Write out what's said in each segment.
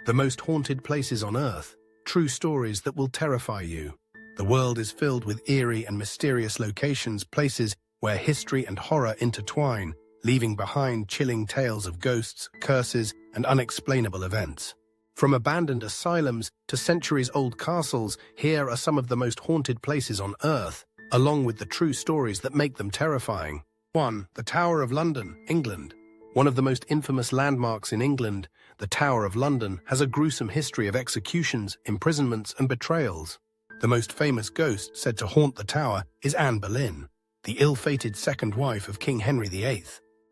The most haunted places on Earth, true stories that will terrify you. The world is filled with eerie and mysterious locations, places where history and horror intertwine, leaving behind chilling tales of ghosts, curses, and unexplainable events. From abandoned asylums to centuries-old castles, here are some of the most haunted places on Earth, along with the true stories that make them terrifying. 1. The Tower of London, England. One of the most infamous landmarks in England, the Tower of London has a gruesome history of executions, imprisonments, and betrayals. The most famous ghost said to haunt the tower is Anne Boleyn, the ill-fated second wife of King Henry VIII.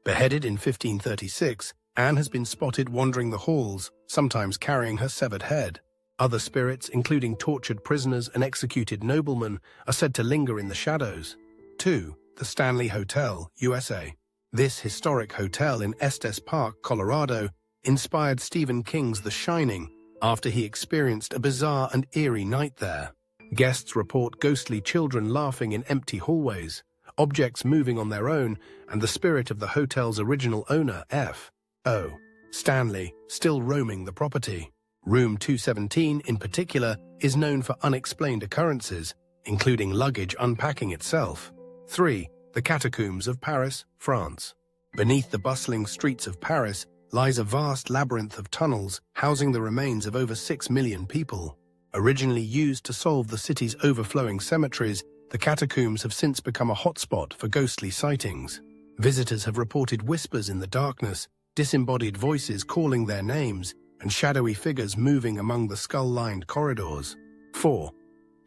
Beheaded in 1536, Anne has been spotted wandering the halls, sometimes carrying her severed head. Other spirits, including tortured prisoners and executed noblemen, are said to linger in the shadows. 2. The Stanley Hotel, USA. This historic hotel in Estes Park, Colorado, inspired Stephen King's The Shining after he experienced a bizarre and eerie night there. Guests report ghostly children laughing in empty hallways, objects moving on their own, and the spirit of the hotel's original owner, F.O. Stanley, still roaming the property. Room 217, in particular, is known for unexplained occurrences, including luggage unpacking itself. 3. The Catacombs of Paris, France. Beneath the bustling streets of Paris lies a vast labyrinth of tunnels housing the remains of over 6 million people. Originally used to solve the city's overflowing cemeteries, the catacombs have since become a hotspot for ghostly sightings. Visitors have reported whispers in the darkness, disembodied voices calling their names, and shadowy figures moving among the skull-lined corridors. 4.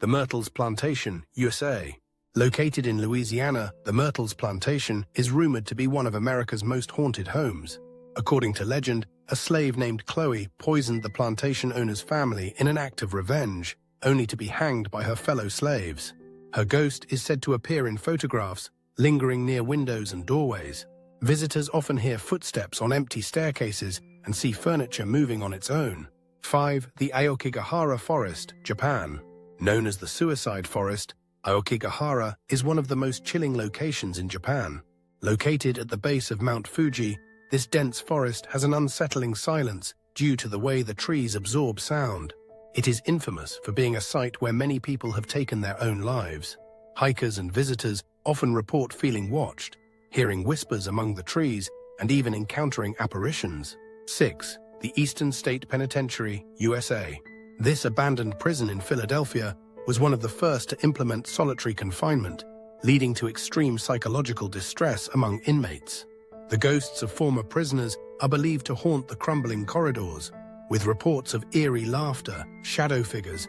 The Myrtles Plantation, USA. Located in Louisiana, the Myrtles Plantation is rumored to be one of America's most haunted homes. According to legend, a slave named Chloe poisoned the plantation owner's family in an act of revenge, only to be hanged by her fellow slaves. Her ghost is said to appear in photographs, lingering near windows and doorways. Visitors often hear footsteps on empty staircases and see furniture moving on its own. 5. The Aokigahara Forest, Japan. Known as the Suicide Forest, Aokigahara is one of the most chilling locations in Japan. Located at the base of Mount Fuji, this dense forest has an unsettling silence due to the way the trees absorb sound. It is infamous for being a site where many people have taken their own lives. Hikers and visitors often report feeling watched, hearing whispers among the trees, and even encountering apparitions. 6. The Eastern State Penitentiary, USA. This abandoned prison in Philadelphia was one of the first to implement solitary confinement, leading to extreme psychological distress among inmates. The ghosts of former prisoners are believed to haunt the crumbling corridors, with reports of eerie laughter, shadow figures,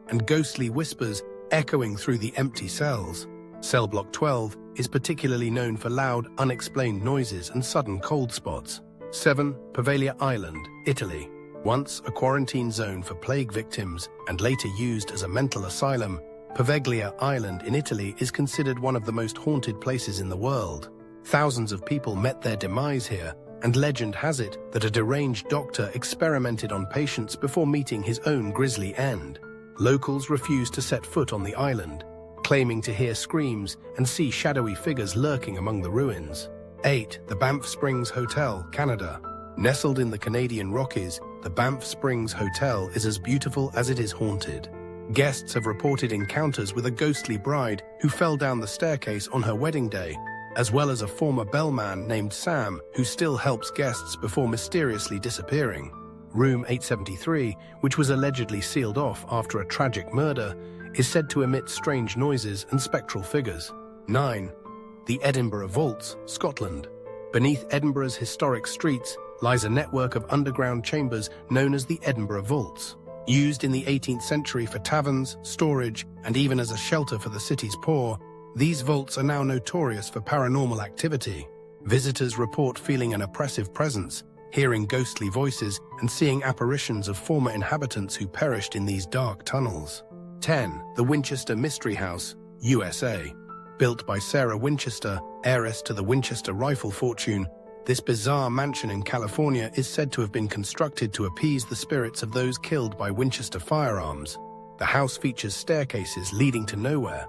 and ghostly whispers echoing through the empty cells. Cell Block 12 is particularly known for loud, unexplained noises and sudden cold spots. 7. Poveglia Island, Italy. Once a quarantine zone for plague victims and later used as a mental asylum, Poveglia Island in Italy is considered one of the most haunted places in the world. Thousands of people met their demise here, and legend has it that a deranged doctor experimented on patients before meeting his own grisly end. Locals refused to set foot on the island, claiming to hear screams and see shadowy figures lurking among the ruins. 8. The Banff Springs Hotel, Canada. Nestled in the Canadian Rockies, the Banff Springs Hotel is as beautiful as it is haunted. Guests have reported encounters with a ghostly bride who fell down the staircase on her wedding day, as well as a former bellman named Sam who still helps guests before mysteriously disappearing. Room 873, which was allegedly sealed off after a tragic murder, is said to emit strange noises and spectral figures. 9. The Edinburgh Vaults, Scotland. Beneath Edinburgh's historic streets lies a network of underground chambers known as the Edinburgh Vaults. Used in the 18th century for taverns, storage, and even as a shelter for the city's poor, these vaults are now notorious for paranormal activity. Visitors report feeling an oppressive presence, hearing ghostly voices, and seeing apparitions of former inhabitants who perished in these dark tunnels. 10. The Winchester Mystery House, USA. Built by Sarah Winchester, heiress to the Winchester rifle fortune, this bizarre mansion in California is said to have been constructed to appease the spirits of those killed by Winchester firearms. The house features staircases leading to nowhere,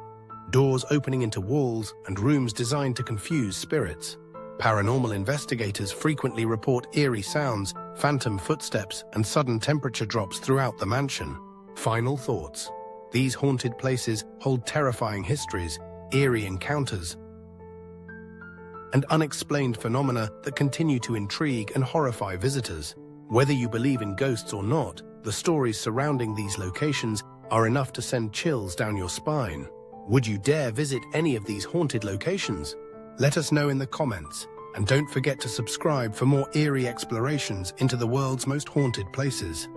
doors opening into walls, and rooms designed to confuse spirits. Paranormal investigators frequently report eerie sounds, phantom footsteps, and sudden temperature drops throughout the mansion. Final thoughts. These haunted places hold terrifying histories, eerie encounters, and unexplained phenomena that continue to intrigue and horrify visitors. Whether you believe in ghosts or not, the stories surrounding these locations are enough to send chills down your spine. Would you dare visit any of these haunted locations? Let us know in the comments, and don't forget to subscribe for more eerie explorations into the world's most haunted places.